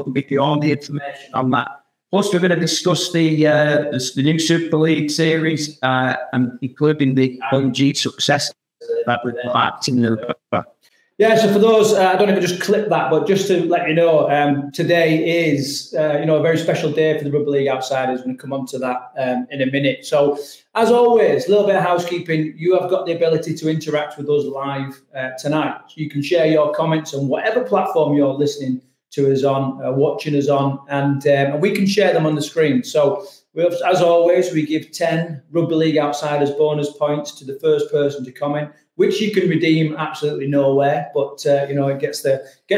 with you all the information on that. Plus, we're going to discuss the new Super League series, and including the IMG success that we're acting the. Yeah, so for those, I don't even just clip that, but just to let you know, today is, a very special day for the Rugby League Outsiders. We're going to come on to that in a minute. So, as always, a little bit of housekeeping. You have got the ability to interact with us live tonight. So you can share your comments on whatever platform you're listening to us on, watching us on, and we can share them on the screen. So, as always, we give 10 Rugby League Outsiders bonus points to the first person to comment, which you can redeem absolutely nowhere, but it gets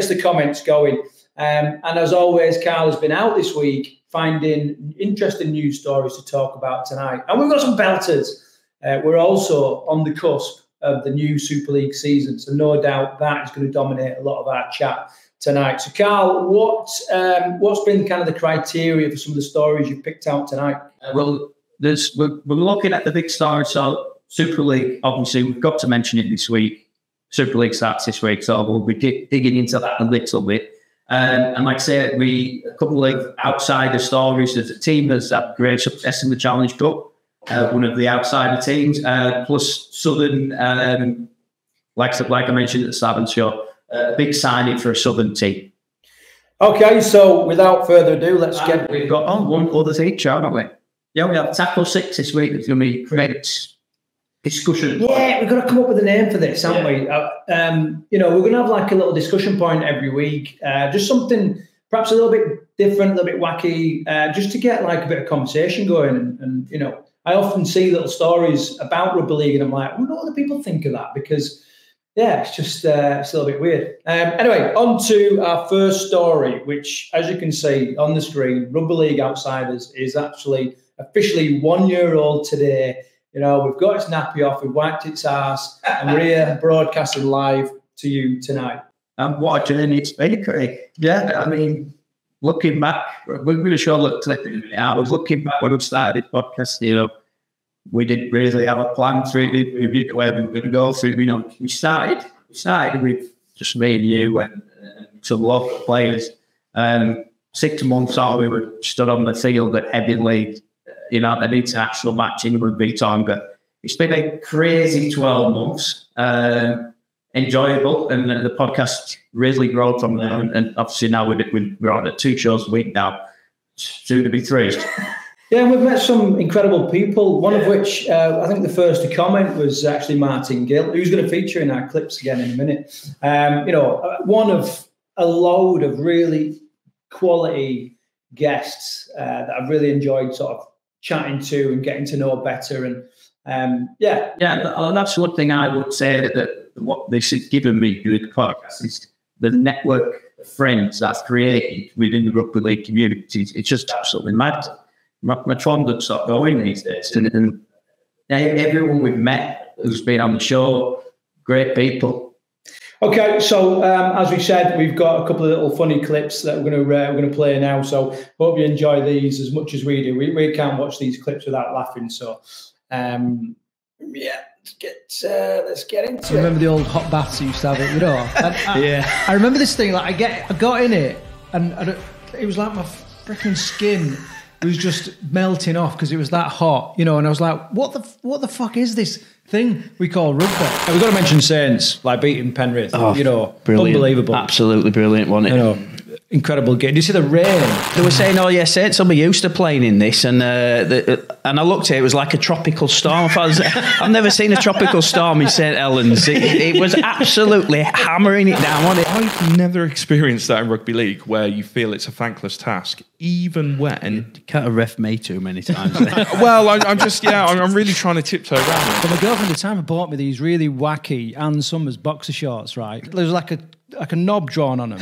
the comments going. And as always, Karl has been out this week finding interesting news stories to talk about tonight, and we've got some belters. We're also on the cusp of the new Super League season, so no doubt that is going to dominate a lot of our chat tonight. So, Karl, what's been kind of the criteria for some of the stories you've picked out tonight? Well, we're looking at the big stars. So Super League, obviously, we've got to mention it this week. Super League starts this week, so we'll be digging into that a little bit. And like I said, a couple of outsider stories. There's a team that's had great success in the Challenge Cup, one of the outsider teams, plus Southern, like I mentioned at the start of the show, a big signing for a Southern team. Okay, so without further ado, we've got one other team, haven't we? Yeah, we have Tackle 6 this week. It's going to be great discussion. Yeah, we've got to come up with a name for this, haven't we? We're going to have like a little discussion point every week, just something perhaps a little bit different, a little bit wacky, just to get like a bit of conversation going. And I often see little stories about rugby league, and I'm like, what do other people think of that? Because it's just it's a little bit weird. Anyway, on to our first story, which, as you can see on the screen, Rugby League Outsiders is actually officially 1 year old today. We've got its nappy off, we've wiped its ass, and we're here broadcasting live to you tonight. And what a journey it's been, Craig. Yeah, I mean, looking back, we're going to show a clip in a minute. I was looking back when we started this podcast, we didn't really have a plan for it. We didn't know where we were going to go through. We started with just me and you and some local players. 6 months out, we were stood on the field at Headingley, an international match in rugby time. But it's been a crazy 12 months, enjoyable, and the podcast really grown from there. And obviously now we're on at 2 shows a week now, soon to be 3. Yeah, we've met some incredible people, one of which I think the first to comment was actually Martin Gill, who's going to feature in our clips again in a minute. One of a load of really quality guests that I've really enjoyed sort of chatting to and getting to know better. And that's one thing I would say that what this has given me with the podcast is the network of friends that's created within the rugby league community. It's just absolutely mad. My tron doesn't stop going these days. And everyone we've met who's been on the show, great people. Okay, so as we said, we've got a couple of little funny clips that we're going to play now. So hope you enjoy these as much as we do. We can't watch these clips without laughing. So let's get into it. Remember the old hot baths you used to have? Yeah. I remember this thing. Like I got in it, and it was like my freaking skin. It was just melting off because it was that hot, and I was like, what the fuck is this thing we call rugby? And we've got to mention Saints, like beating Penrith, brilliant. Unbelievable. Absolutely brilliant, wasn't it? Incredible game. Did you see the rain? They were saying, Saints will be used to playing in this, and I looked at it, it was like a tropical storm. I've never seen a tropical storm in St Helens. It was absolutely hammering it down, wasn't it? I've never experienced that in rugby league, where you feel it's a thankless task, even when... You can't have ref me too many times. Well, I'm really trying to tiptoe around it. But my girlfriend at the time bought me these really wacky Ann Summers boxer shorts, right? There was like a knob drawn on them,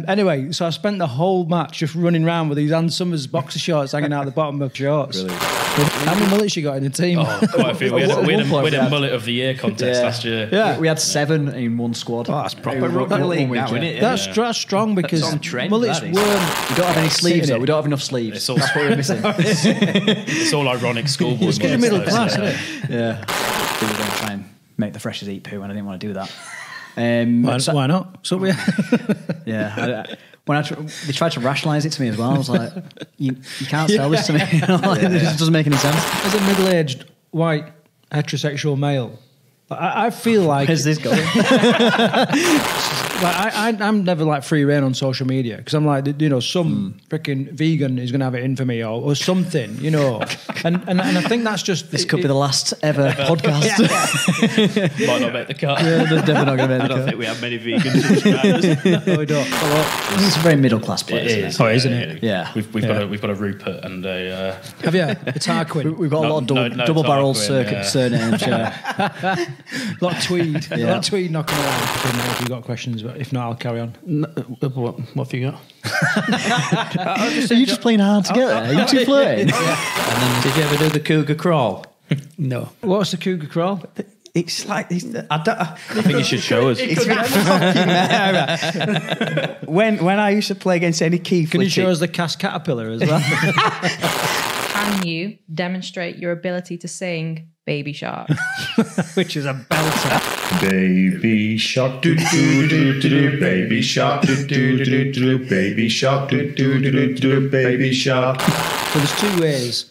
anyway, so I spent the whole match just running around with these Ann Summers boxer shorts hanging out the bottom of shorts. Really? How many mullets you got in the team? Quite a few. We had a mullet of the year contest last year. Yeah, we had 7 in one squad. Oh, that's proper rugby league now, isn't it? That's strong because mullets weren't. We don't have any sleeves though. We don't have enough sleeves. That's what we're missing. It's all ironic schoolboy. It's because you're middle class, isn't it? Yeah. We were going to try and make the freshers eat poo, and I didn't want to do that. Why not? So yeah. They tried to rationalise it to me as well. I was like, you can't sell this to me. It just doesn't make any sense. As a middle-aged white heterosexual male, I feel like where's this going? I'm never like free reign on social media because I'm like, some freaking vegan is going to have it in for me or something, and I think that's just this could be the last ever podcast. Might not make the cut. Yeah, they're definitely not going to make the cut. I don't think we have many vegan subscribers. No, we don't. It's a very middle class place. It is. Oh, isn't it? Yeah, we've got a Rupert and a. Have you? It's Tarquin. We've got a lot of double barrel surnames. A lot of tweed. A lot of tweed knocking around. If you've got questions, but if not, I'll carry on. What have you got? Are you just playing hard to get there? Are you too flirting? And then, did you ever do the cougar crawl? No. What's the cougar crawl? It's like I think you should show us. When I used to play against any key, can you show us the cast caterpillar as well? Can you demonstrate your ability to sing Baby Shark? Which is a belter. Baby shark, do do do do do. Baby shark, do do do do. Baby shark, do do do do. Baby shark. So there's two ways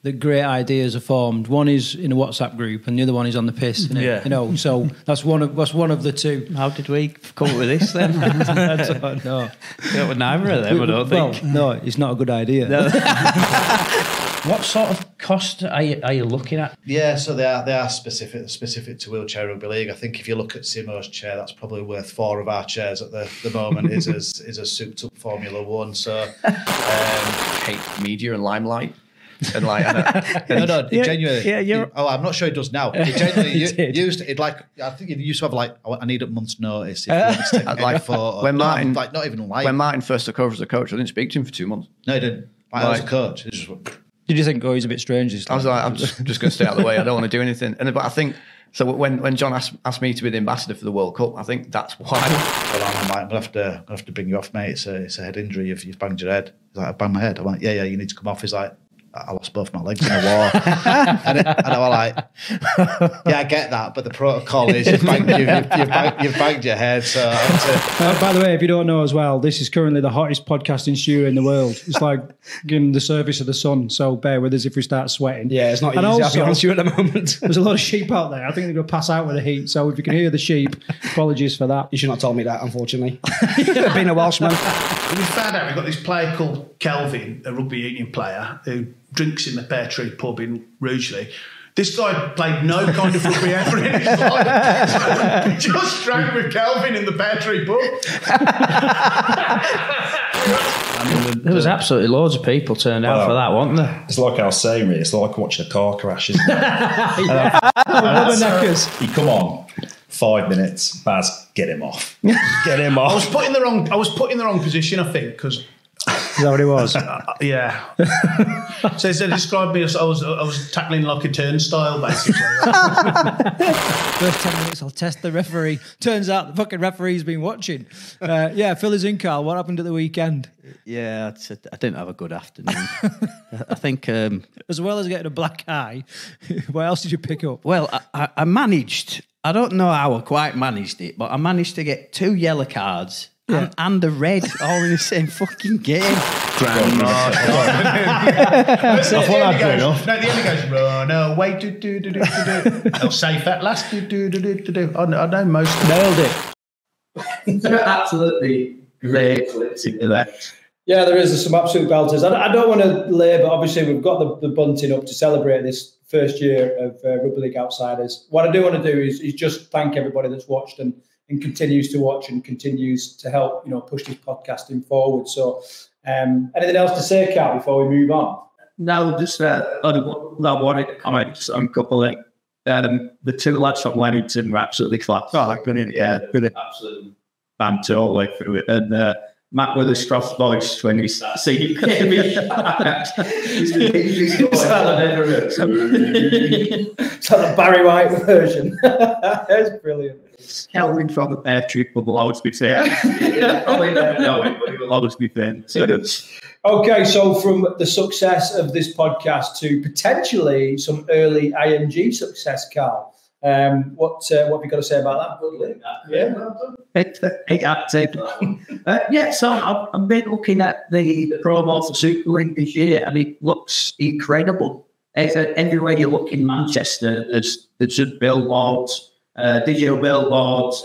that great ideas are formed. One is in a WhatsApp group, and the other one is on the piss. Yeah. So that's one of the two. How did we come up with this then? I don't know. Yeah, well, neither of them, I don't think. Well, no, it's not a good idea. No. What sort of cost are you looking at? Yeah, so they are specific to wheelchair rugby league. I think if you look at Simo's chair, that's probably worth 4 of our chairs at the moment. is a souped up Formula One. So hate media and limelight. And genuinely. Yeah, I'm not sure it does now. It genuinely used it like I think it used to have I need a month's notice if you want to take a photo. When Martin, not even like when Martin first took over as a coach, I didn't speak to him for 2 months. No, he didn't. I was a coach. He just went, did you think, he's a bit strange? I was like, I'm just going to stay out of the way. I don't want to do anything. But I think, so when John asked me to be the ambassador for the World Cup, I think that's why. Well, I'm going to have to bring you off, mate. It's a head injury. You've banged your head. He's like, I banged my head. I'm like, yeah, you need to come off. He's like, I lost both my legs in a war. and I was like, yeah, I get that, but the protocol is you've banged your head. So by the way, if you don't know as well, this is currently the hottest podcasting studio in the world. It's like giving the service of the sun, so bear with us if we start sweating. Yeah, it's not easy, also, I'll be honest with you at the moment. There's a lot of sheep out there. I think they're going to pass out with the heat, so if you can hear the sheep, apologies for that. You should not have told me that, unfortunately. Being a Welshman. We found out we've got this player called Kelvin, a rugby union player, who drinks in the Pear Tree pub in Rugeley. This guy played no kind of rugby ever in his life. He just drank with Kelvin in the Pear Tree pub. There was absolutely loads of people turned out for that, weren't there? It's like I was saying, really, it's like watching a car crash, isn't it? You come on, 5 minutes, Baz, get him off. Get him off. I was put in the wrong position, I think, because. Is that what it was? Yeah. So they described me as I was tackling like a turnstile, basically. First 10 minutes, I'll test the referee. Turns out the fucking referee's been watching. Fill us in, Karl. What happened at the weekend? Yeah, I didn't have a good afternoon. I think... as well as getting a black eye, what else did you pick up? Well, I managed... I don't know how I quite managed it, but I managed to get 2 yellow cards... Yeah. And a red all in the same fucking game. Grand Marsh. I thought I'd been off. No, the end goes, run away, do. I'll safe at last, do. I know most of Nailed it. Absolutely great clips into that. Yeah, there is some absolute belters. I don't want to labour. Obviously, we've got the bunting up to celebrate this first year of Rugby League Outsiders. What I do want to do is just thank everybody that's watched and continues to watch and continues to help, push this podcasting forward. So, anything else to say, Karl, before we move on? No, just I wanted to comment on a couple of the 2 lads from Leamington were absolutely class. Brilliant, absolutely banter all the way through it. And Matt with a Stross voice when he's singing. It's like the Barry White version. That's brilliant. Kelvin from the Pear Tree pub will always be fair. Probably never know it, but it will always be fair. Okay, so from the success of this podcast to potentially some early IMG success, Karl, What have you got to say about that? Yeah, so I've been looking at the promo for Super League this year, and it looks incredible. Everywhere you look in Manchester, there's just billboards, digital billboards,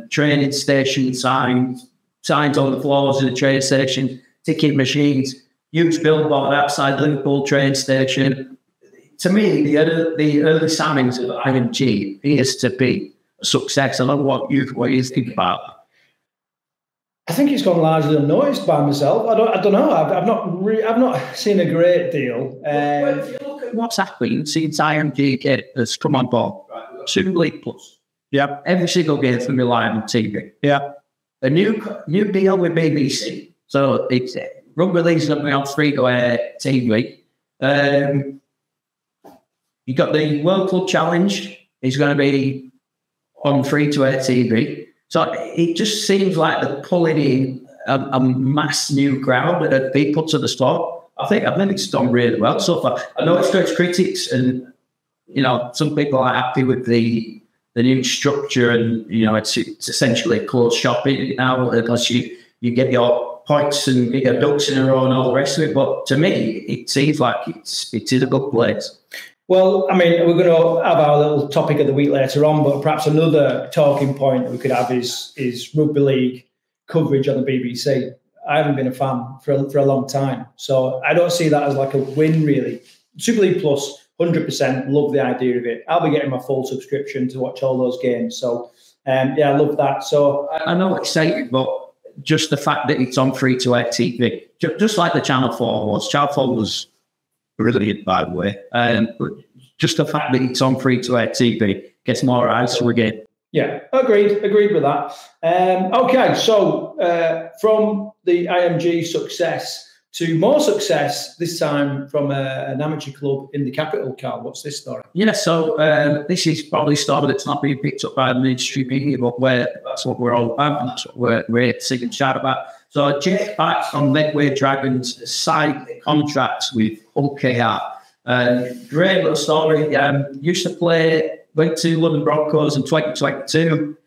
training station signs on the floors of the train station, ticket machines, huge billboard outside Liverpool train station. To me, the early signings of IMG appears to be a success. I don't know what you think about that. I think it's gone largely unnoticed by myself. I don't know. I've not seen a great deal. If you look at what's happening since IMG has come on board, Super League Plus. Yeah, every single game is going to be live on TV. Yeah, a new deal with BBC, so it's Rugby League's going to be on free-to-air TV. You got the World Club Challenge. It's going to be on free-to-air TV. So it just seems like they're pulling in a mass new crowd of people to the sport. I think it's done really well so far. I know it's got critics, and some people are happy with the new structure, and it's essentially closed shopping now, unless you get your points and get your ducks in a row and all the rest of it. But to me, it seems like it is a good place. Well, I mean, we're going to have our little topic of the week later on, but perhaps another talking point that we could have is rugby league coverage on the BBC. I haven't been a fan for a long time, so I don't see that as like a win, really. Super League Plus, 100%, love the idea of it. I'll be getting my full subscription to watch all those games, so I love that. So I know it's exciting, but just the fact that it's on free-to-air TV, just like the Channel 4 was. Channel 4 was brilliant, by the way. But just the fact that it's on free-to-air TV gets more eyes to a game. Yeah, agreed with that. Okay, so from the IMG success to more success, this time from an amateur club in the capital, Karl. What's this story? Yeah, so this is probably a story that's not being picked up by the mainstream media, but that's what we're all about, that's what we're singing shout about. So Jake Back from Medway Dragons signed a contract with OKR. Great little story. Used to went to London Broncos in 2022.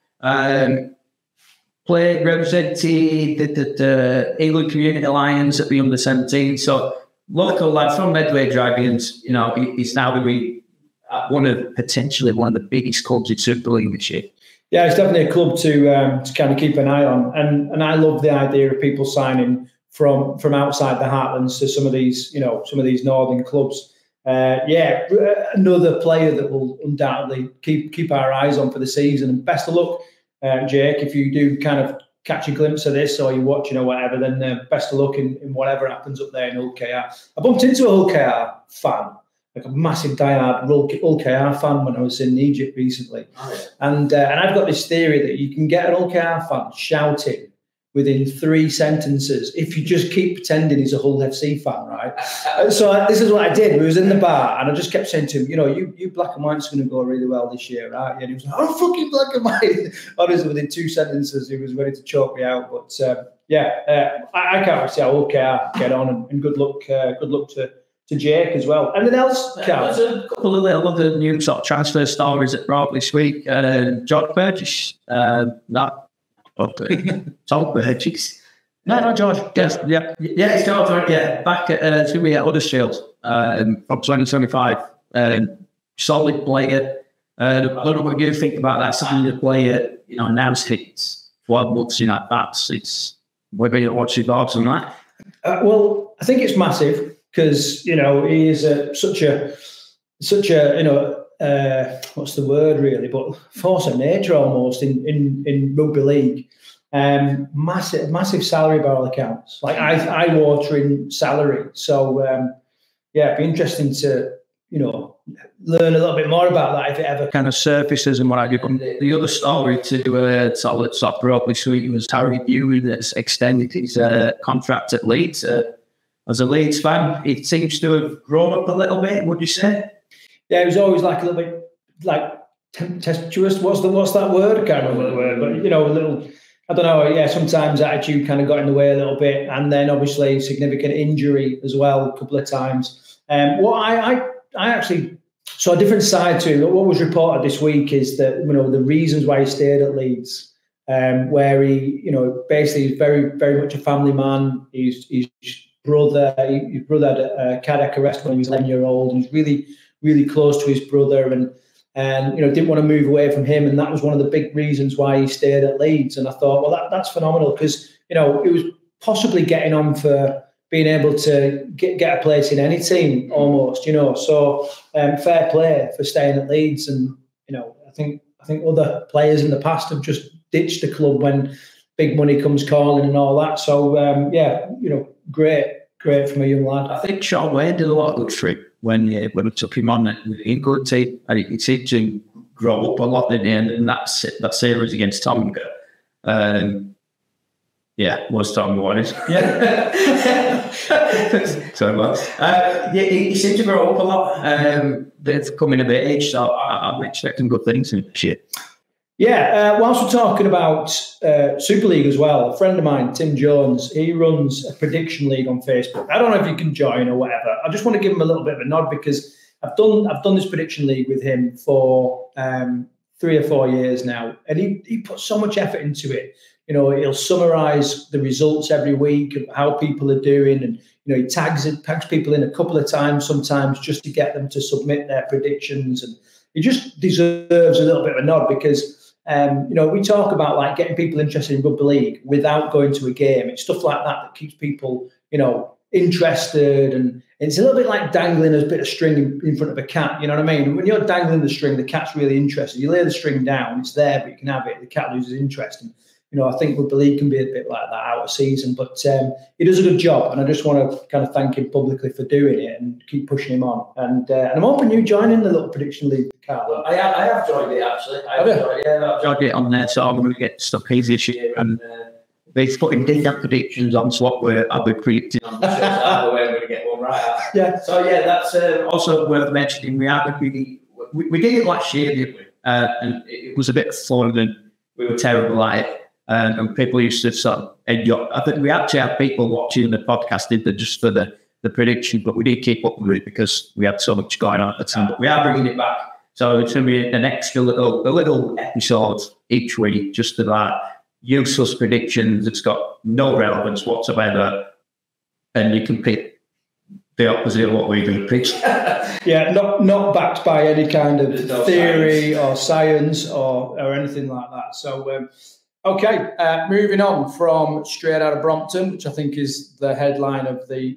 Represented the England Community Alliance at the under-17. So local lad from Medway Dragons, he's now going to be potentially one of the biggest clubs in Super League this year. Yeah, it's definitely a club to kind of keep an eye on, and I love the idea of people signing from outside the heartlands to some of these northern clubs. Another player that will undoubtedly keep our eyes on for the season. And best of luck, Jake, if you do kind of catch a glimpse of this or you're watching or whatever, then best of luck in whatever happens up there in Hull KR. I bumped into a Hull KR fan, like a massive diehard Hull KR fan when I was in Egypt recently. Oh, yeah. And I've got this theory that you can get an Hull KR fan shouting within 3 sentences if you just keep pretending he's a Hull FC fan, right? So this is what I did. We was in the bar and I just kept saying to him, you black and white's going to go really well this year, right? And he was like, oh, fucking black and white. Honestly, within 2 sentences, he was ready to choke me out. But I can't see how Hull KR get on, and good luck to Jake as well. Anything else, Karl? There's a couple of little other new sort of transfer stories that brought this week. George Burgess, Tom Burgess. No, George. Yes, yeah, it's George. Yeah, back at Huddersfield from 2025. Solid player. I don't know what you think about that. Signing a player, announced it's 12 months in advance. It's maybe what's your thoughts on that? Well, I think it's massive because he is such a what's the word really? But force of nature almost in rugby league. Massive salary barrel accounts, like eye-watering salary. So it'd be interesting to learn a little bit more about that if it ever kind of surfaces and what have you. The other story to solid soccer up this week was Harry Bewley that's extended his contract at Leeds. As a Leeds fan, it seems to have grown up a little bit. Would you say? Yeah, it was always like a little bit like tempestuous. What's that word? I can't remember the word, but a little. I don't know. Yeah, sometimes attitude kind of got in the way a little bit, and then obviously significant injury as well a couple of times. What I actually So a different side to it. What was reported this week is that, you know, the reasons why he stayed at Leeds, where he, you know, basically is very, very much a family man. His brother had a cardiac arrest when he was 11-year-old. He's really, really close to his brother, and you know, didn't want to move away from him, and that was one of the big reasons why he stayed at Leeds. And I thought, well, that's phenomenal, because, you know, it was possibly getting on for being able to get a place in any team almost, you know. So fair play for staying at Leeds. And, you know, I think other players in the past have just ditched the club when big money comes calling and all that. So yeah, you know, great from a young lad. I think Sean Wayne did a lot of good for him when we took him on in good team, and he seemed to grow up a lot in the end. And that series against Tonga, was Tonga won it. Yeah. So yeah, he seemed to grow up a lot. They've coming of age, so I'm expecting good things in this year. Yeah, whilst we're talking about Super League as well, a friend of mine, Tim Jones, he runs a prediction league on Facebook. I don't know if you can join or whatever. I just want to give him a little bit of a nod, because I've done this prediction league with him for 3 or 4 years now, and he puts so much effort into it. You know, he'll summarise the results every week of how people are doing, and, you know, he tags people in a couple of times sometimes just to get them to submit their predictions, and he just deserves a little bit of a nod, because you know, we talk about like getting people interested in rugby league without going to a game. It's stuff like that keeps people, you know, interested, and it's a little bit like dangling a bit of string in front of a cat. You know what I mean? When you're dangling the string, the cat's really interested. You lay the string down, it's there, but you can have it. The cat loses interest. And, you know, I think rugby league can be a bit like that out of season, but he does a good job, and I just want to kind of thank him publicly for doing it and keep pushing him on. And I'm hoping you join in the little prediction league, Karl. I have joined it, actually. I've joined it on there, so I'm going to get stuck easy this year, and they're putting detailed predictions on what I'll be predicting on the show. Either way, I'm going to get one right. Yeah. So yeah, that's also worth mentioning. We did it last year, didn't we? And it was a bit of fun, and we were terrible at it. And people used to sort of enjoy. I think we actually had people watching the podcast, didn't they, just for the prediction, but we did keep up with it because we had so much going on at the time. But we are bringing it back. So it's going to be an extra little episode each week, just about useless predictions. It's got no relevance whatsoever. And you can pick the opposite of what we're going to pitch. Yeah, not backed by any kind of theory or science or anything like that. So, okay, moving on from Straight Out of Brompton, which I think is the headline of the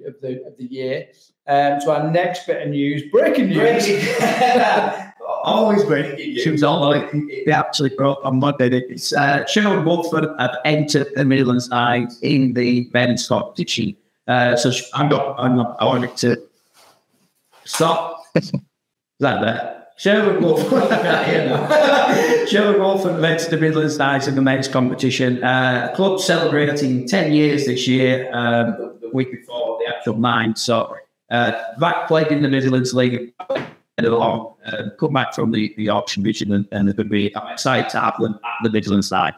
year, to our next bit of news. Breaking news. Always breaking news. She was all like, they actually broke on Monday. It's Sherwood Wolford have entered the Midlands side in the men's competition. So I wanted to stop. Is that there? Sherwood Wolford have entered the Midlands side in the men's competition. Club celebrating 10 years this year, the week before the actual 9. So back played in the Midlands League. Come back from the auction vision, and they're going to be excited to have them at the Midlands side.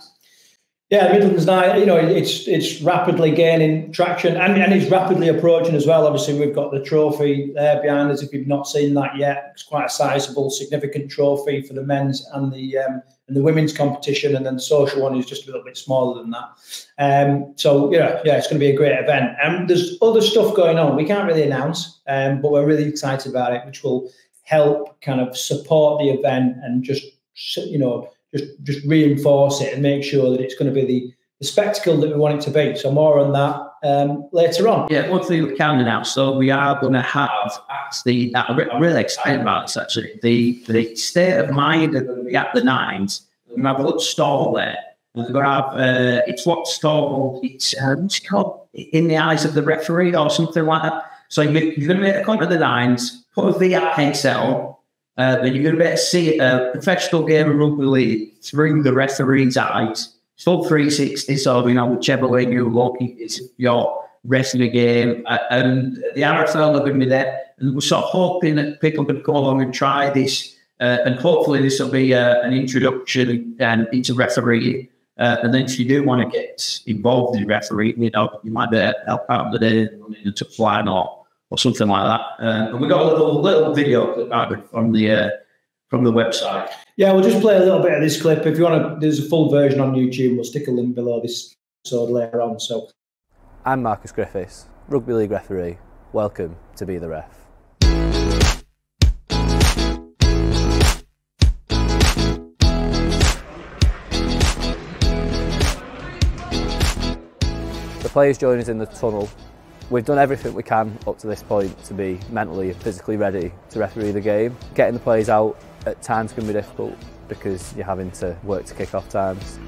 Yeah, the Midlands night, you know, it's rapidly gaining traction, and it's rapidly approaching as well. Obviously, we've got the trophy there behind us. If you've not seen that yet, it's quite a sizable, significant trophy for the men's and the women's competition, and then the social one is just a little bit smaller than that. So yeah, it's going to be a great event. And there's other stuff going on we can't really announce, but we're really excited about it, which will help kind of support the event and just reinforce it and make sure that it's going to be the spectacle that we want it to be. So more on that later on. Yeah, one thing we can announce, so we are going to have I'm really excited about this actually, the State of Mind are going to be at the Nines. We're going to have a little stall there. We're going to have, it's what's called In the Eyes of the Referee or something like that. So you're going to make a point of the Nines, put a VR headset on, then you're going to be able to see a professional game of rugby league through the referee's eyes. It's full 360, so, you know, whichever way you look, it's your wrestling game. And the RFL are going to be there. And we're sort of hoping that people can go along and try this. And hopefully this will be an introduction into refereeing. And then if you do want to get involved in refereeing, you know, you might be help out on the day, running the touchline or or something like that. And we got a little video from the website. Yeah, we'll just play a little bit of this clip. If you want to, there's a full version on YouTube. We'll stick a link below this episode later on. So, I'm Marcus Griffiths, Rugby League referee. Welcome to Be the Ref. The players join us in the tunnel. We've done everything we can up to this point to be mentally and physically ready to referee the game. Getting the players out at times can be difficult because you're having to work to kick-off times.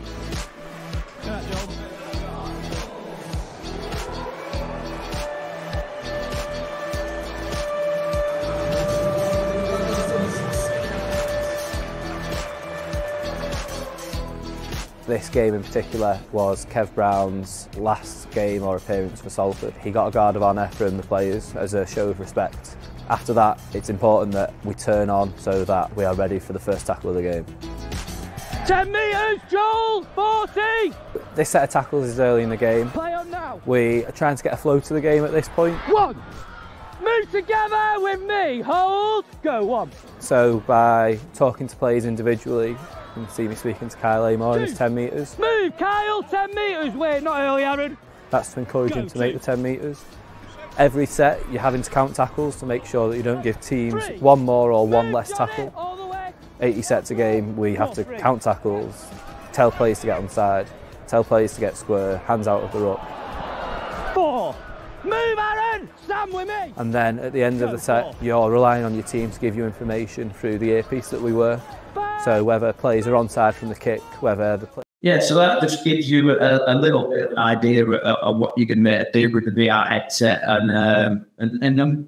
This game in particular was Kev Brown's last game or appearance for Salford. He got a guard of honour from the players as a show of respect. After that, it's important that we turn on so that we are ready for the first tackle of the game. 10 metres, Joel, 40! This set of tackles is early in the game. Play on now. We are trying to get a flow to the game at this point. 1, move together with me, hold, go 1. So by talking to players individually, you can see me speaking to Kyle Amor in his 10 metres. Move, Kyle, 10 metres, wait, not early, Aaron. That's to encourage him to make the 10 metres. Every set, you're having to count tackles to make sure that you don't give teams one more or one less tackle. 80 sets a game, we have to count tackles, tell players to get onside, tell players to get square, hands out of the ruck. 4, move, Aaron, stand with me. And then at the end of the set, you're relying on your team to give you information through the earpiece that we wear. So whether players are onside from the kick, whether the Yeah, so that just gives you a little bit of an idea of what you can do with the VR headset and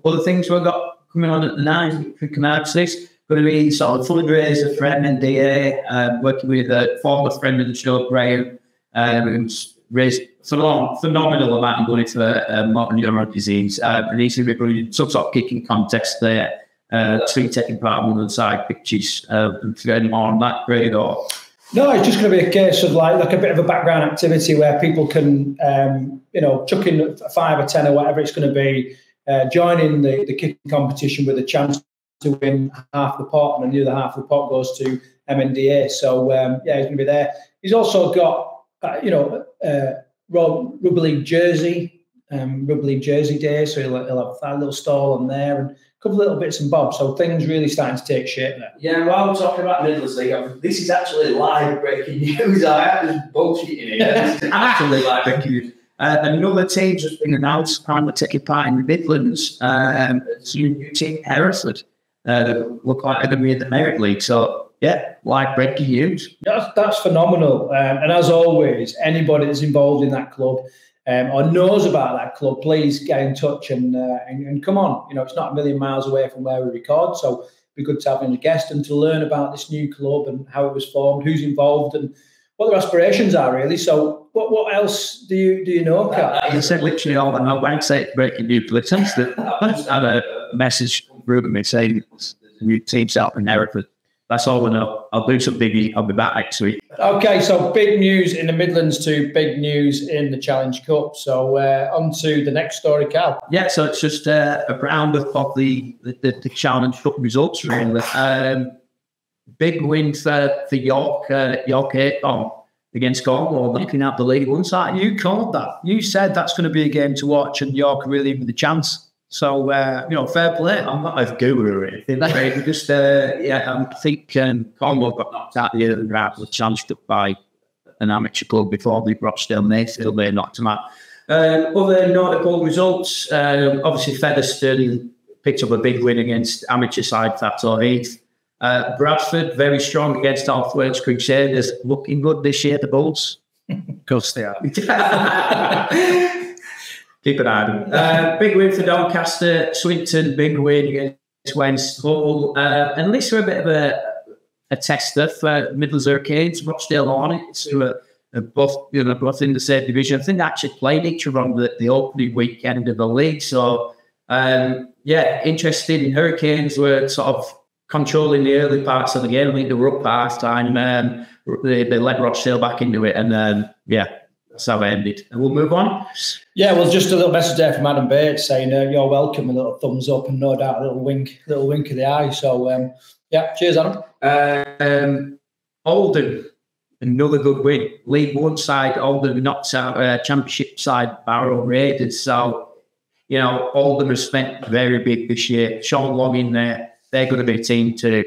other things we've got coming on at the 9 for Canard 6. Going to be sort of fundraiser for MNDA, working with a former friend of the show, Graham, who's raised phenomenal amount of money for motor neuron disease. And he's going to be running some sort of kicking contest there. So you're taking part in one of the side pitches. Forgetting more on that, Craig, or... No, it's just going to be a case of like a bit of a background activity where people can, chuck in 5 or 10 or whatever it's going to be, joining the kicking competition with a chance to win half the pot, and the other half of the pot goes to MNDA. So he's going to be there. He's also got, Rugby League jersey, day. So he'll have a little stall on there and a couple of little bits and bobs. So things really starting to take shape there. Yeah, while we're talking about Midlands League, this is actually live breaking news. I was bullshitting here. This is actually live breaking news. Another team's just been announced currently taking part in the Midlands. It's a new team, Hereford. Look like they're going to be in the Merit League. So, yeah, live breaking news. That's phenomenal. And as always, anybody that's involved in that club or knows about that club, please get in touch and come on. It's not a million miles away from where we record, so it'd be good to have in a guest and to learn about this new club and how it was formed, who's involved, and what their aspirations are, really. So what else do you know, Karl? You said literally all I know. I won't say breaking news, but since I just had a message from me saying the new team's out in Hereford. That's all I know. I'll do some biggie. I'll be back next week. Okay, so big news in the Midlands to big news in the Challenge Cup. So on to the next story, Karl. Yeah, so it's just a roundup of the Challenge Cup results, really. Big win for York 8 against Cornwall, knocking out the League One side. You called that. You said that's going to be a game to watch, and York are really with a chance. So, fair play. I'm not a guru or anything. Just, I think Cornwall got knocked out the other round, was challenged up by an amateur club before the Rochdale Mayfield. They knocked them out. Other notable results, obviously Featherstone picked up a big win against amateur side Thattor Heath. Bradford, very strong against North Wales Crusaders. Looking good this year, the Bulls. Of course they are. Keep an eye on them. Big win for Doncaster. Swinton, big win against West Hull. And this was a bit of a tester for Midlands Hurricanes, Rochdale Hornets, who are both in the same division. I think they actually played each other on the opening weekend of the league. So, interested in Hurricanes were sort of controlling the early parts of the game. I think they were up half time. They led Rochdale back into it. And that's how it ended. And we'll move on. Yeah, well, just a little message there from Adam Bates saying you're welcome, a little thumbs up, and no doubt a little wink of the eye. So, yeah, cheers, Adam. Oldham, another good win. League One side, Oldham knocked out Championship side Barrow Raiders. So, Oldham has spent very big this year. Sean Long in there. They're going to be a team to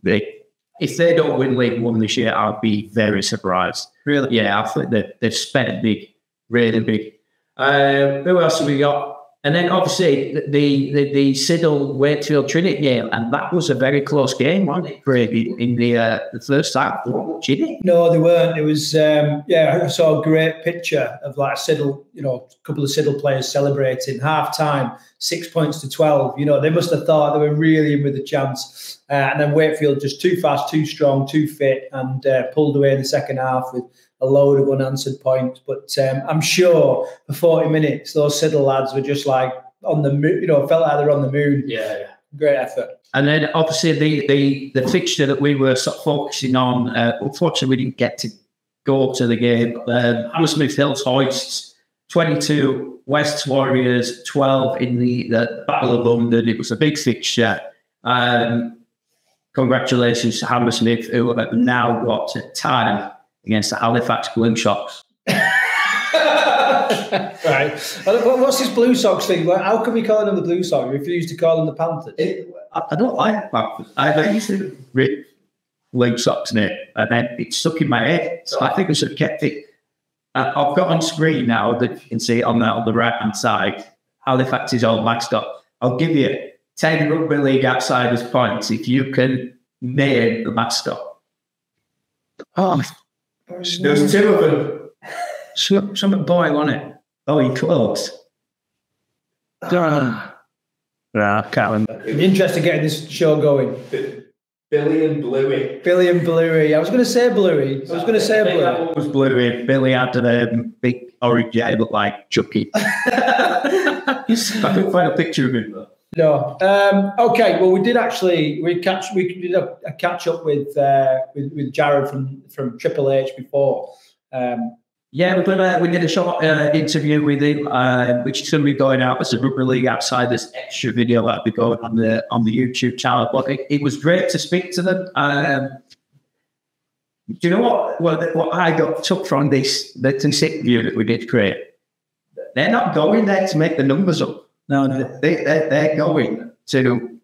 be. If they don't win League One this year, I'll be very surprised. Really? Yeah, I think they've spent big, really big. Who else have we got? And then obviously the Siddle Wakefield Trinity game, and that was a very close game, wasn't it, Craig, in the first half? No, they weren't. It was I saw a great picture of like Siddle, a couple of Siddle players celebrating half time, 6 points to 12. They must have thought they were really in with a chance. And then Wakefield just too fast, too strong, too fit, and pulled away in the second half with a load of unanswered points. But I'm sure for 40 minutes, those Siddle lads were just like on the moon, felt like they were on the moon. Yeah. Great effort. And then obviously the fixture that we were sort of focusing on, unfortunately we didn't get to go to the game. Hammersmith Hills Hoists, 22, West Warriors, 12 in the Battle of London. It was a big fixture. Congratulations to Hammersmith, who have now got a tie against the Halifax Blue Sox. Right. What's this Blue Sox thing? How can we call them the Blue Sox? We refuse to call them the Panthers. I don't like that. I used to read Blue Sox in it, and then it stuck in my head. So I think I should have kept it. I've got on screen now that you can see on the right-hand side, Halifax's old mascot. I'll give you 10 Rugby League Outsiders points if you can name the mascot. Oh, there's two of them. Something boy on it. Oh, you're close. I can't remember. It'd be interesting getting this show going. Billy and Bluey. Billy and Bluey. I was going to say Bluey. That was Bluey. Billy had a big orange eye, looked like Chucky. I couldn't find a picture of him though. No. Okay. Well, we did a catch up with Jared from Triple H before. Yeah, we did a short interview with him, which is going to be going out as a Rugby League Outsiders extra video that'll be going on the YouTube channel. But it was great to speak to them. Do you know what I took from this interview that we did create? They're not going there to make the numbers up. No, they're going to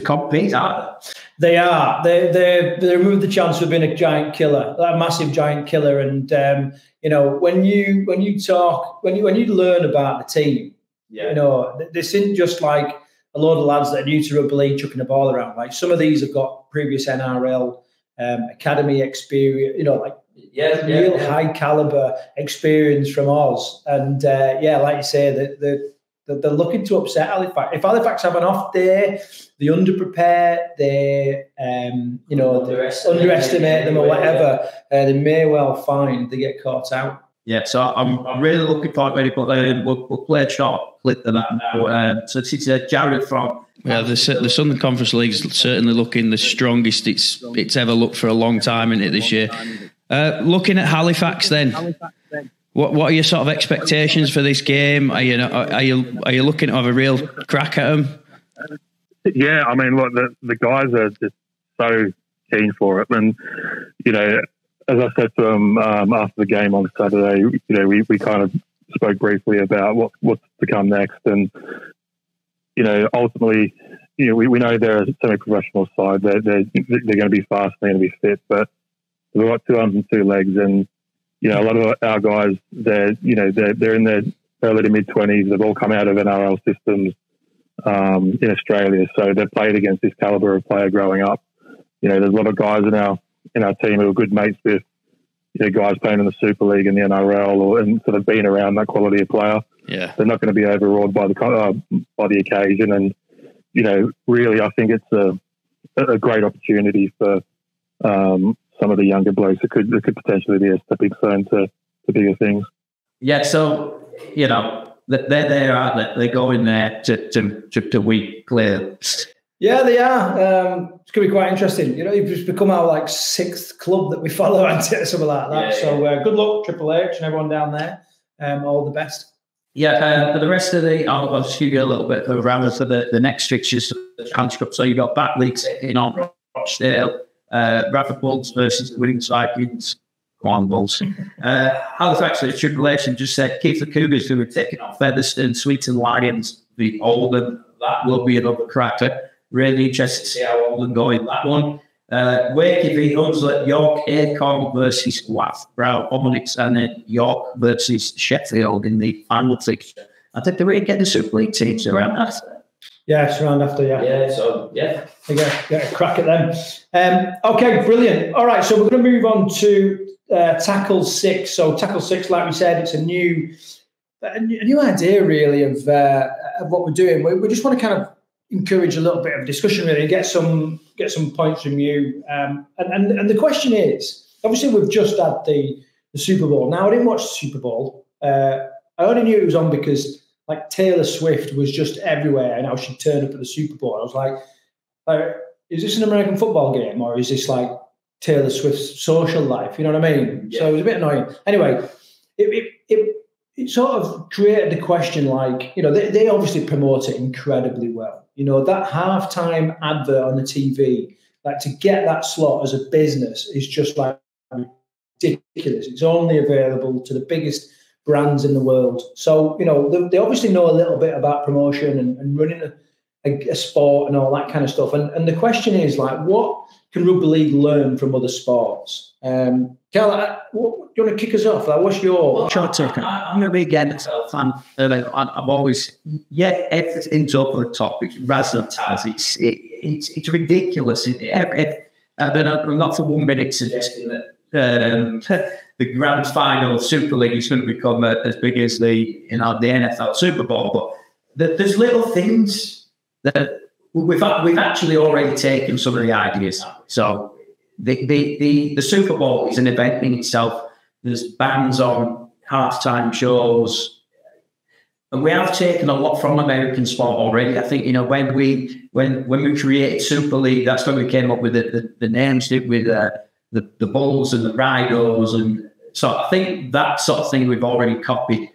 compete, aren't they? They are. They removed the chance of being a giant killer, a massive giant killer. And when you learn about the team, this isn't just like a load of lads that are new to rugby league chucking the ball around. Like some of these have got previous NRL academy experience. Real high caliber experience from Oz. And like you say, they're looking to upset Halifax. If Halifax have an off day, they underprepare, they underestimate them or whatever, they may well find they get caught out. Yeah, so I'm really looking forward to it, but we'll play a short clip of that now. So this is Jared from... Yeah, the Southern Conference League's certainly looking the strongest it's ever looked for a long time in it this year. Looking at Halifax then... What are your sort of expectations for this game? Are you looking to have a real crack at them? Yeah, I mean, look, the guys are just so keen for it, and as I said to them after the game on Saturday, we kind of spoke briefly about what's to come next, and ultimately, we know they're a semi-professional side. They're going to be fast, they're going to be fit, but they've got 2 arms and 2 legs, and a lot of our guys, they're in their early to mid-20s. They've all come out of NRL systems in Australia, so they've played against this caliber of player growing up. There's a lot of guys in our team who are good mates with guys playing in the Super League and the NRL, and sort of being around that quality of player. Yeah, they're not going to be overawed by the occasion, and really, I think it's a great opportunity for some of the younger blokes that could potentially be a stepping stone to bigger things. Yeah, so they're there, aren't they? They're going there to week clear. Yeah, they are. It's going to be quite interesting. You know, you've just become our like 6th club that we follow, and something like that. Yeah, so good luck, Triple H and everyone down there. All the best. Yeah, for the rest of I'll just give you a little bit of a round for the next fixtures. So you got back leagues in on Rochdale, Bradford Bulls versus the winning Vikings. Go on, Bulls. Halifax, the Triple H just said keep the Cougars who are taking off Featherstone, Sweeton Lions, the Oldham. That will be another cracker. Really interested to see how Oldham go in that one. Wakey v Hunslet, York, Acorn versus Brow Onyx, and then York versus Sheffield in the final fixture. I think they're really getting the Super League teams around that. Yeah, it's around after, Yeah, so, yeah. Get a crack at them. Okay, brilliant. All right, so we're going to move on to Tackle 6. So Tackle 6, like we said, it's a new idea, really, of what we're doing. We just want to kind of encourage a little bit of discussion, really, and get some points from you. And the question is, obviously, we've just had the Super Bowl. Now, I didn't watch the Super Bowl. I only knew it was on because like Taylor Swift was just everywhere, and how she turned up at the Super Bowl. I was like, is this an American football game, or is this like Taylor Swift's social life? You know what I mean? Yeah. So it was a bit annoying. Anyway, it sort of created the question, like, you know, they obviously promote it incredibly well. You know, that halftime advert on the TV, like to get that slot as a business is just like ridiculous. It's only available to the biggest brands in the world. So, you know, they obviously know a little bit about promotion and running a sport and all that kind of stuff. And the question is, like, what can rugby league learn from other sports? Karl, do you want to kick us off? Like, what's your take? I'm going to be again a fan. I've always, everything's over the top. It's razzmatazz. It's ridiculous. I'm not for 1 minute suggesting that the grand final of Super League is going to become as big as the NFL Super Bowl. But there's little things that we've actually already taken some of the ideas. So the Super Bowl is an event in itself. There's bands on, halftime shows, and we have taken a lot from American sport already. I think, you know, when we created Super League, that's when we came up with the names, with the Bulls and the Rhinos, and so I think that sort of thing we've already copied.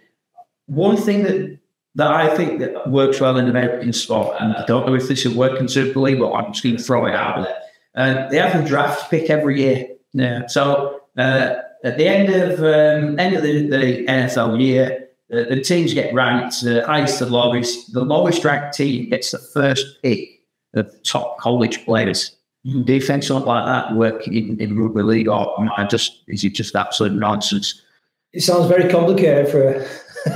One thing that I think that works well in American sport, and I don't know if this will work in Super League, but I'm just going to throw it out there. They have a draft pick every year. Yeah. So at the end of the NFL year, the teams get ranked, the highest to lowest. The lowest ranked team gets the first pick of top college players. Do you think something like that work in rugby league, or is it just absolute nonsense? It sounds very complicated for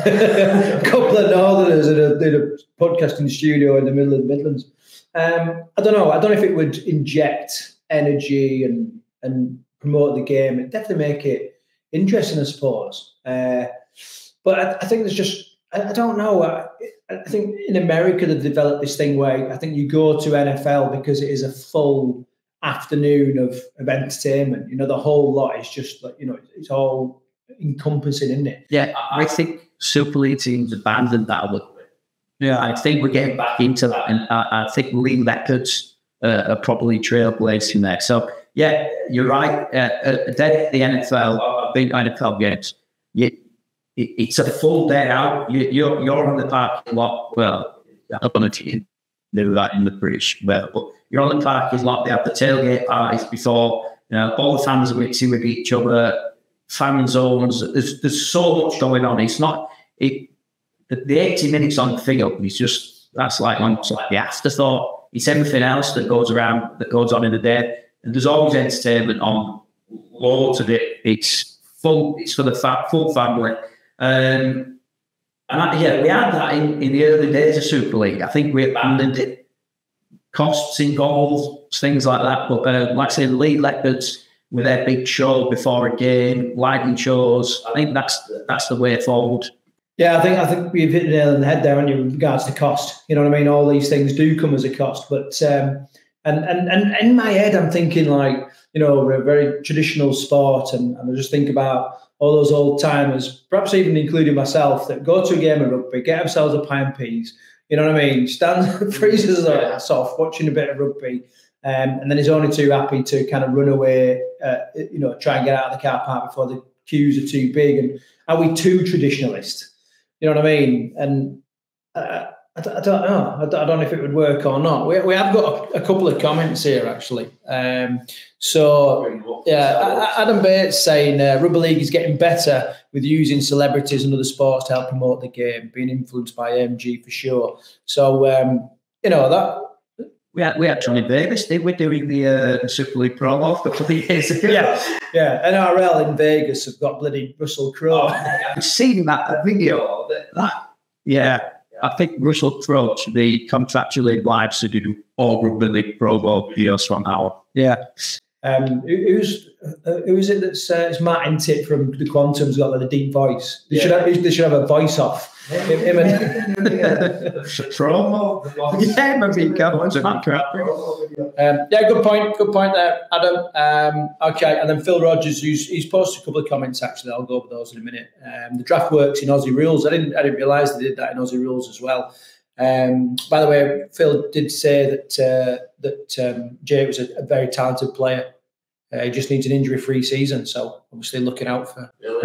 a couple of Northerners in a podcasting studio in the middle of the Midlands. I don't know. I don't know if it would inject energy and promote the game. It'd definitely make it interesting, I suppose. But I think there's just, I don't know. I think in America they've developed this thing where I think you go to NFL because it is a full afternoon of entertainment. You know, the whole lot is just like, you know, it's all encompassing, isn't it? Yeah, I think Super League teams abandoned that a little bit. Yeah, I think we're getting back into that, and I think Lee Leopards are probably trailblazing there. So yeah, you're right. The NFL, big NFL games, it's a full day out. You're on the parking lot. Well, I don't know if you do that in the British, but you're on the parking lot. They have the tailgate parties before. You know, all the fans are mixing with each other. Fan zones. There's so much going on. It's not the 80 minutes on the field. It's just that's like the afterthought. It's everything else that goes on in the day. And there's always entertainment on loads of it. It's full. It's for the full family. We had that in the early days of Super League. I think we abandoned it. Costs in goals, things like that. But like I say, the Lee Leopards with their big show before a game, lighting shows. I think that's the way forward. Yeah, I think you've hit the nail on the head there, haven't you, with regards to cost. You know what I mean? All these things do come as a cost, but and in my head, I'm thinking like, you know, we're a very traditional sport, and I just think about all those old timers, perhaps even including myself, that go to a game of rugby, get themselves a pie and peas, You know what I mean? Stands, freezes his ass off watching a bit of rugby, and then he's only too happy to kind of run away, try and get out of the car park before the queues are too big. And are we too traditionalist? You know what I mean? And I don't know. I don't know if it would work or not. We have got a couple of comments here, actually. Adam Bates saying Rugby League is getting better with using celebrities and other sports to help promote the game, being influenced by IMG for sure. So, that... We actually in Vegas, they were doing the Super League promo a couple of years ago. Yeah. NRL in Vegas have got bloody Russell Crowe. I've seen that video. I think Russell Crowe should be contractually obliged to do all Rugby League promo videos from now. Yeah. Who is it that's it's Martin Titt from the Quantum's got like a deep voice. They should have a voice off. Him and promo. Yeah, maybe good point there, Adam. Okay, and then Phil Rogers, he's posted a couple of comments actually. I'll go over those in a minute. The draft works in Aussie rules. I didn't realise they did that in Aussie rules as well. By the way, Phil did say that Jay was a very talented player. He just needs an injury-free season, so obviously looking out for. We'll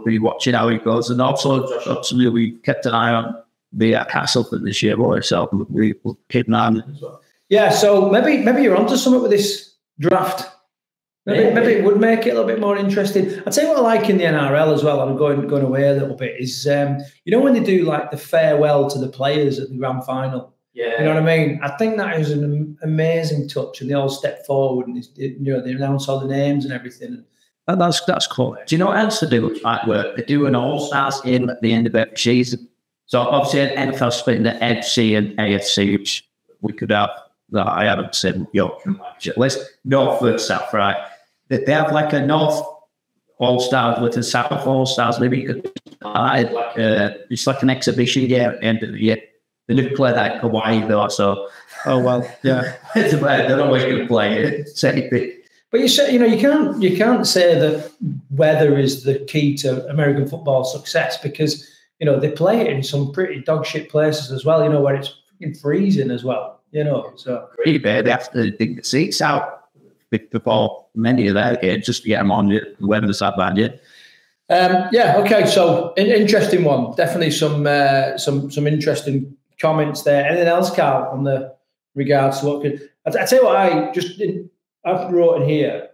be watching how he goes, and also obviously we kept an eye on the Castleton this year, boy. So we'll keep an eye on it as well. Yeah, so maybe you're onto something with this draft. Maybe it would make it a little bit more interesting. I'll tell you what I like in the NRL as well, and I'm going away a little bit, is when they do like the farewell to the players at the grand final. Yeah. You know what I mean? I think that is an amazing touch, and they all step forward and they announce all the names and everything. And that's cool. Do you know what else they do with that work? They do an all-stars game at the end of every season. So obviously an NFL split into NFC and AFC, which we could have. That I haven't said list. North versus South, right? They have like a North all-stars with a South all-stars. Maybe it's like an exhibition game at the end of the year. They didn't play that in Hawaii though, so yeah. They're always going to play it. But you say, you can't say that weather is the key to American football success, because they play it in some pretty dog shit places as well. Where it's freaking freezing as well. So pretty bad. They have to dig the seats out before many of that games just to get them on. The weather's that bad yet. Okay. So interesting one. Definitely some interesting comments there. Anything else, Karl, on the regards to what I tell you what, I wrote in here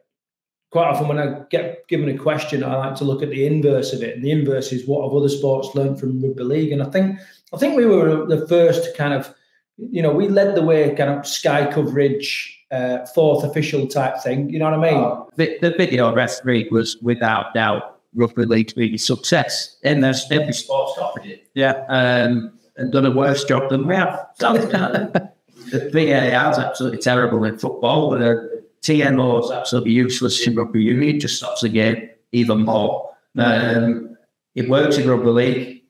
quite often when I get given a question, I like to look at the inverse of it, and the inverse is what have other sports learned from rugby league. And I think we were the first to kind of, we led the way, kind of Sky coverage, fourth official type thing. You know what I mean? The video referee was without doubt Rugby League's biggest success, and there's every sport's covered it. Yeah. And done a worse job than we have. The VAR is absolutely terrible in football. The TMO is absolutely useless in rugby union. It just stops the game even more. It works in rugby league.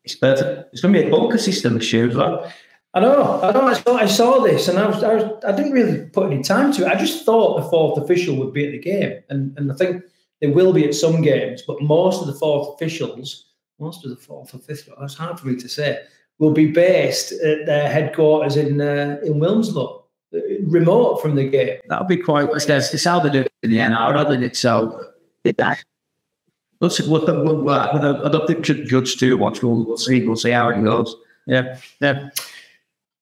It's perfect. It's going to be a bunker system this year as well. I know. I saw this, and I didn't really put any time to it. I just thought the fourth official would be at the game, and I think they will be at some games. But most of the fourth official, that's hard for me to say, will be based at their headquarters in Wilmslow, remote from the game. That'll be quite. It's how they do it in the NRL, isn't it? So I don't think we should judge too much. We'll see how it goes. Yeah.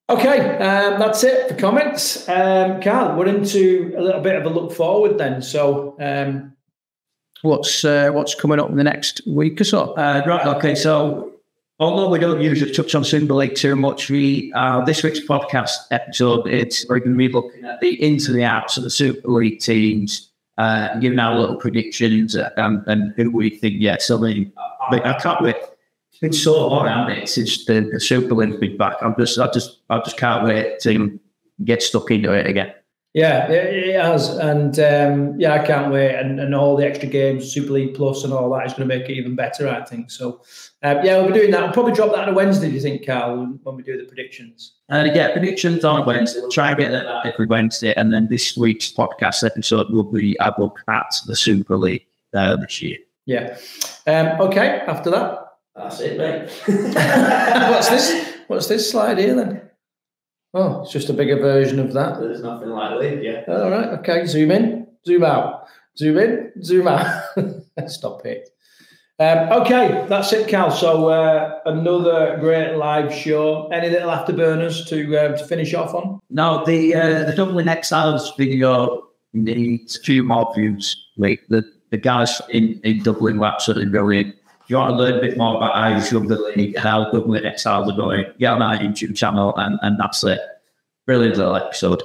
Okay, that's it for comments. Karl, we're into a little bit of a look forward then. So, what's coming up in the next week or so? Right. Okay. So, although we don't usually touch on Super League too much, this week's podcast episode, we're going to be looking at the ins and the outs of the Super League teams, giving our little predictions and who we think. Yeah. So, I can't wait. It's been so long, hasn't it, since the Super League's been back. I just can't wait to get stuck into it again. Yeah, it has, and I can't wait, and all the extra games, Super League Plus, and all that is going to make it even better, I think. So, we'll be doing that. We'll probably drop that on a Wednesday. Do you think, Karl, when we do the predictions? Predictions on Wednesday. We'll try and get that every Wednesday, and then this week's podcast episode will be a look at the Super League this year. Yeah. Okay. After that. That's it, mate. What's this? What's this slide here then? Oh, it's just a bigger version of that. There's nothing like League, yeah. All right, okay. Zoom in, zoom out, zoom in, zoom out. Stop it. Okay, that's it, Cal. So another great live show. Any little afterburners to finish off on? No, the Dublin Exiles video needs a few more views. Like the guys in Dublin were absolutely brilliant. If you want to learn a bit more about Irish Rugby League and how Dublin Exiles are going, get on our YouTube channel and that's it. Brilliant little episode.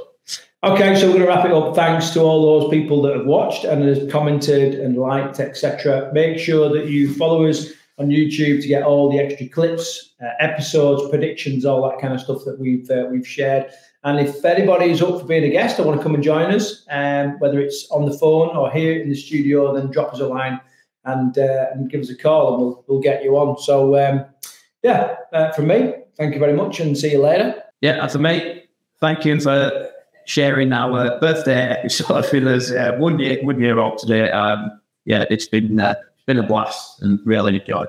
Okay, so we're going to wrap it up. Thanks to all those people that have watched and have commented and liked, etc. Make sure that you follow us on YouTube to get all the extra clips, episodes, predictions, all that kind of stuff that we've shared. And if anybody's up for being a guest, I want to come and join us, whether it's on the phone or here in the studio, then drop us a line and give us a call and we'll get you on. So, from me, thank you very much and see you later. Yeah, and for me, thank you for sharing our birthday episode with us 1 year old today. It's been a blast and really enjoyed.